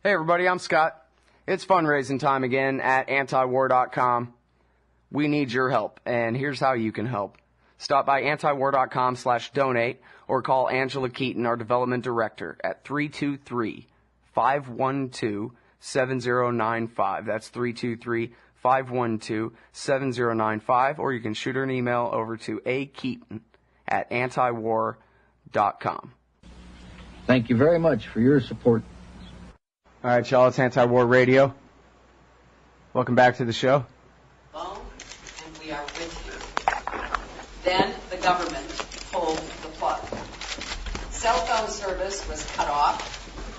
Hey everybody, I'm Scott. It's fundraising time again at antiwar.com. We need your help, and here's how you can help. Stop by antiwar.com/donate or call Angela Keaton, our development director, at 323-512-7095. That's 323-512-7095, or you can shoot her an email over to akeaton@antiwar.com. Thank you very much for your support. All right, y'all, it's Anti-War Radio. Welcome back to the show. And we are with you. Then the government pulled the plug. Cell phone service was cut off,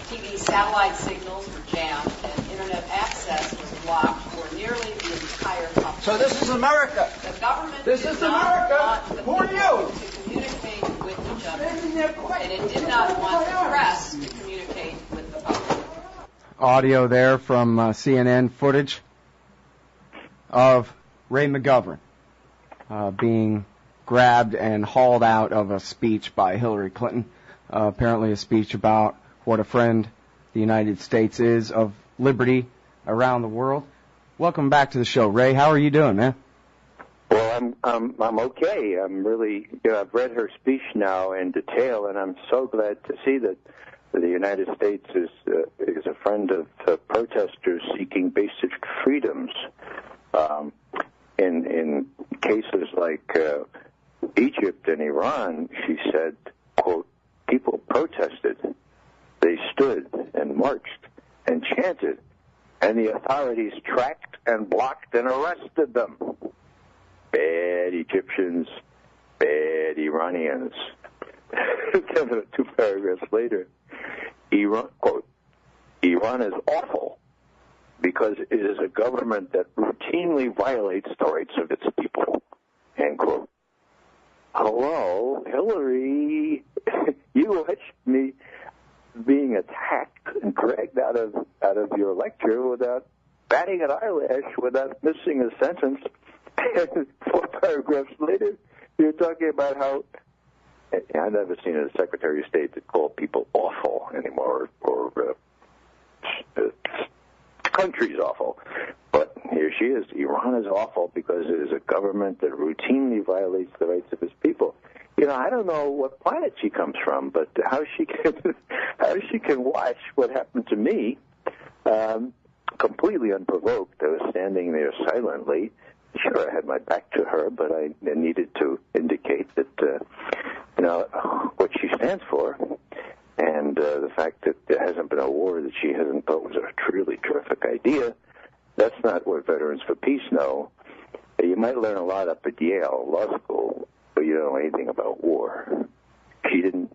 TV satellite signals were jammed, and internet access was blocked for nearly the entire country. So this is America. The government This did is not America. want the Who are people you? to communicate with each other, and it did not want the press to communicate with the public. Audio there from CNN footage of Ray McGovern being grabbed and hauled out of a speech by Hillary Clinton. Apparently a speech about what a friend the United States is of liberty around the world. Welcome back to the show, Ray. How are you doing, man? Well, I'm okay. I'm really, I've read her speech now in detail, and I'm so glad to see that the United States is a friend of protesters seeking basic freedoms. In cases like Egypt and Iran, she said, quote, people protested, they stood and marched and chanted, and the authorities tracked and blocked and arrested them. Bad Egyptians, bad Iranians. 2 paragraphs later, Iran, quote, Iran is awful because it is a government that routinely violates the rights of its people, end quote. Hello, Hillary, you watched me being attacked and dragged out of your lecture without batting an eyelash, without missing a sentence. And 4 paragraphs later, you're talking about how I've never seen a Secretary of State that called people awful anymore, or country's awful. But here she is. Iran is awful because it is a government that routinely violates the rights of its people. I don't know what planet she comes from, but how she can watch what happened to me completely unprovoked. I was standing there silently. Sure, I had my back to her, but I needed to indicate that, what she stands for, and the fact that there hasn't been a war that she hasn't thought was a truly terrific idea. That's not what Veterans for Peace know. You might learn a lot up at Yale Law School, but you don't know anything about war. She didn't.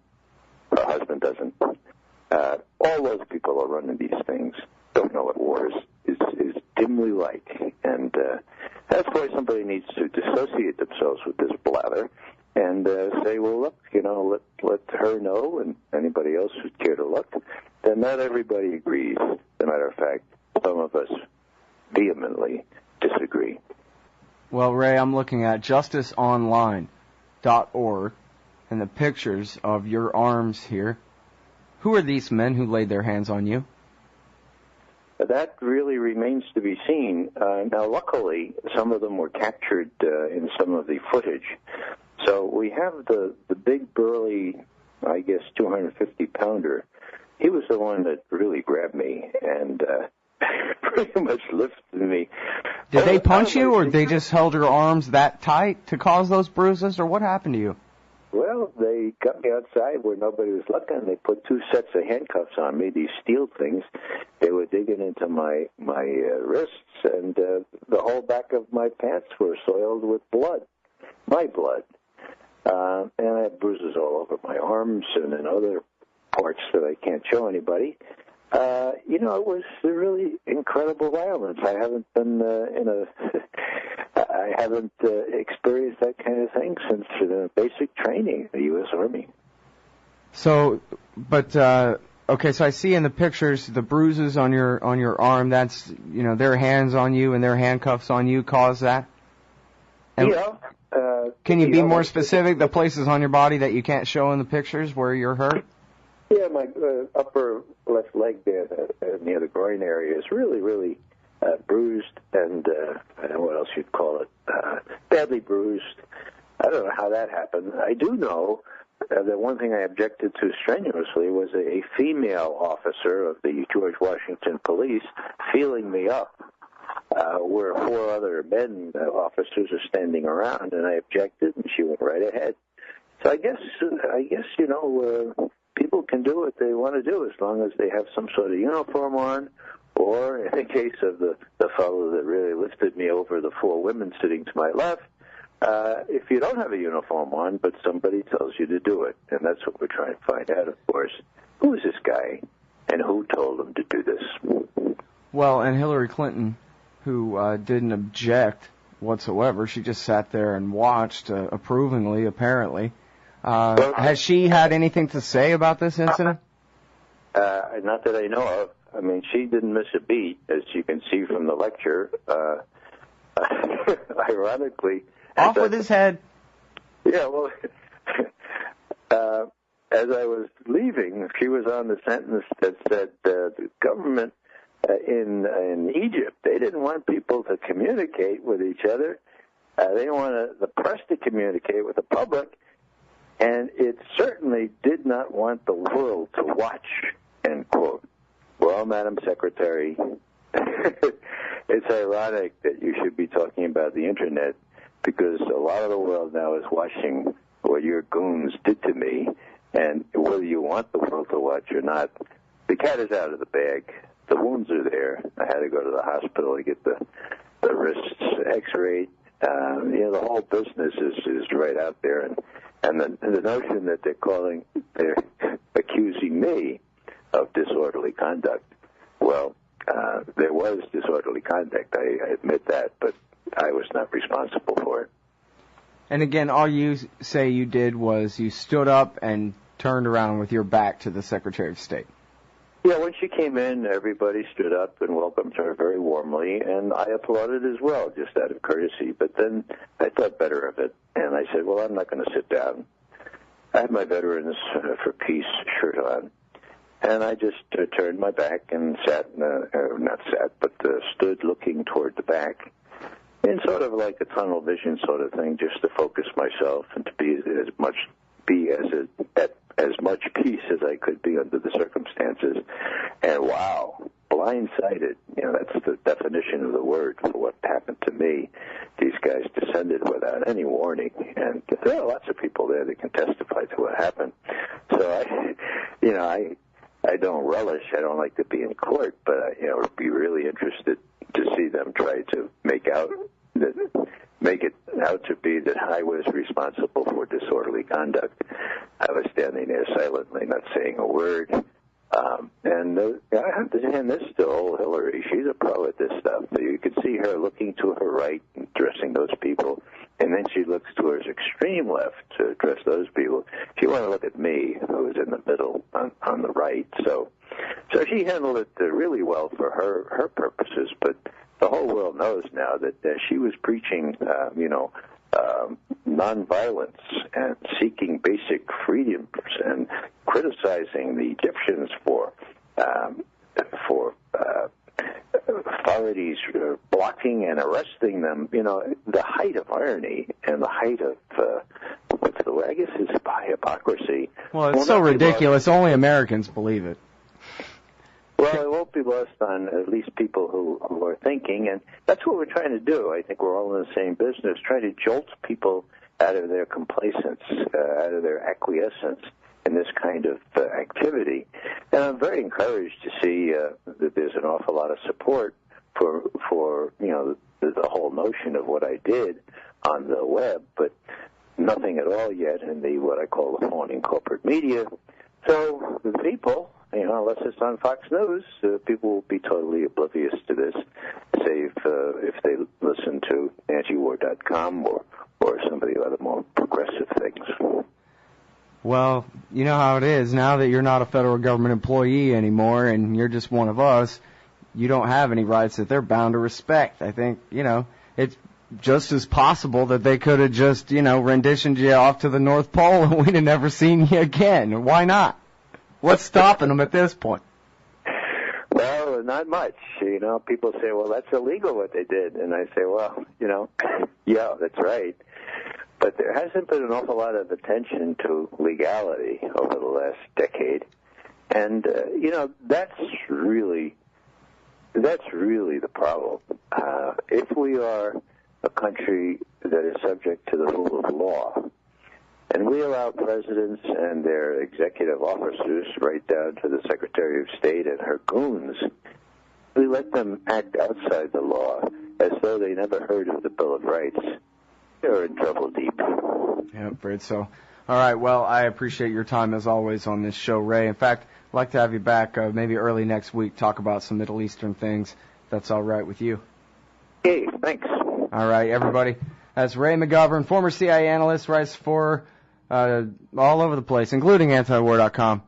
Her husband doesn't. All those people are running these things don't know what war is dimly like, and that's why somebody needs to dissociate themselves with this blather and say, well, look, let her know, and anybody else who'd care to look. Then not everybody agrees. As a matter of fact, some of us vehemently disagree. Well, Ray, I'm looking at justiceonline.org and the pictures of your arms here. Who are these men who laid their hands on you? That really remains to be seen. Now, luckily, some of them were captured in some of the footage. So we have the big, burly, I guess, 250-pounder. He was the one that really grabbed me and pretty much lifted me. Did they punch you, or they just held your arms that tight to cause those bruises, or what happened to you? Well, they got me outside where nobody was looking. They put 2 sets of handcuffs on me, these steel things. They were digging into my wrists, and the whole back of my pants were soiled with blood, my blood. And I had bruises all over my arms and in other parts that I can't show anybody. It was really incredible violence. I haven't been I haven't experienced that kind of thing since basic training in the U.S. Army. So, but okay. So I see in the pictures the bruises on your arm. That's their hands on you and their handcuffs on you caused that. And yeah. Can you be more specific? The places on your body that you can't show in the pictures where you're hurt. Yeah, my upper left leg there, near the groin area is really, really bruised, and I don't know what else you'd call it, badly bruised. I don't know how that happened. I do know that one thing I objected to strenuously was a female officer of the George Washington Police feeling me up, where 4 other men officers are standing around, and I objected, and she went right ahead. So I guess people can do what they want to do as long as they have some sort of uniform on, or in the case of the fellow that really lifted me over the 4 women sitting to my left, if you don't have a uniform on, but somebody tells you to do it. And that's what we're trying to find out, of course. Who is this guy, and who told him to do this? Well, and Hillary Clinton, who didn't object whatsoever, she just sat there and watched approvingly, apparently. Has she had anything to say about this incident? Not that I know of. I mean, she didn't miss a beat, as you can see from the lecture. Ironically... Off with his head. Yeah, well, as I was leaving, she was on the sentence that said the government in Egypt, they didn't want people to communicate with each other. They didn't want the press to communicate with the public, and it certainly did not want the world to watch, end quote. Well, Madam Secretary, it's ironic that you should be talking about the Internet, because a lot of the world now is watching what your goons did to me, and whether you want the world to watch or not, the cat is out of the bag. The wounds are there. I had to go to the hospital to get the wrists x-rayed. The whole business is right out there, and the notion that they're accusing me of disorderly conduct. Well, there was disorderly conduct. I admit that, but I was not responsible for it. And again, all you say you did was you stood up and turned around with your back to the Secretary of State. Yeah, when she came in, everybody stood up and welcomed her very warmly, and I applauded as well, just out of courtesy. But then I thought better of it, and I said, well, I'm not going to sit down. I had my Veterans for Peace shirt on, and I just turned my back and stood looking toward the back, in sort of like a tunnel vision sort of thing, just to focus myself and to be as much peace as I could be under the circumstances. And wow, blindsided, that's the definition of the word for what happened to me. These guys descended without any warning, and there are lots of people there that can testify to what happened. So I don't relish. I don't like to be in court, but I would be really interested to see them try to make it out to be that I was responsible for disorderly conduct. I was standing there silently, not saying a word. I have to hand this to old Hillary. She's a pro at this stuff. You could see her looking to her right, addressing those people, and then she looks to her extreme left to address those people. She wanted to look at me, who was in the middle on the right. So she handled it really well for her purposes, but the whole world knows now that she was preaching, nonviolence and seeking basic freedoms and criticizing the Egyptians for authorities blocking and arresting them. The height of irony and the height of I guess is hypocrisy. Well, it's so ridiculous. Only Americans believe it. Well, it won't be lost on at least people who are thinking, and that's what we're trying to do. I think we're all in the same business, trying to jolt people out of their complacence, out of their acquiescence in this kind of activity. And I'm very encouraged to see that there's an awful lot of support for the whole notion of what I did on the web, but nothing at all yet in what I call the phony corporate media. So the people, unless it's on Fox News, people will be totally oblivious to this, save if they listen to antiwar.com or some of the other more progressive things. Well, you know how it is. Now that you're not a federal government employee anymore and you're just one of us, you don't have any rights that they're bound to respect. I think, it's just as possible that they could have just, renditioned you off to the North Pole and we'd have never seen you again. Why not? What's stopping them at this point? Well, Well, not much. You know, people say, well, that's illegal what they did. And I say, well, you know, yeah, that's right. But there hasn't been an awful lot of attention to legality over the last decade. And, you know, that's really the problem. If we are a country that is subject to the rule of law, and we allow presidents and their executive officers, right down to the Secretary of State and her goons, we let them act outside the law as though they never heard of the Bill of Rights, they're in trouble deep. Yeah, afraid so. All right, well, I appreciate your time as always on this show, Ray. In fact, I'd like to have you back maybe early next week, talk about some Middle Eastern things, if that's all right with you. Hey, thanks. All right, everybody. That's Ray McGovern, former CIA analyst, writes for all over the place, including antiwar.com.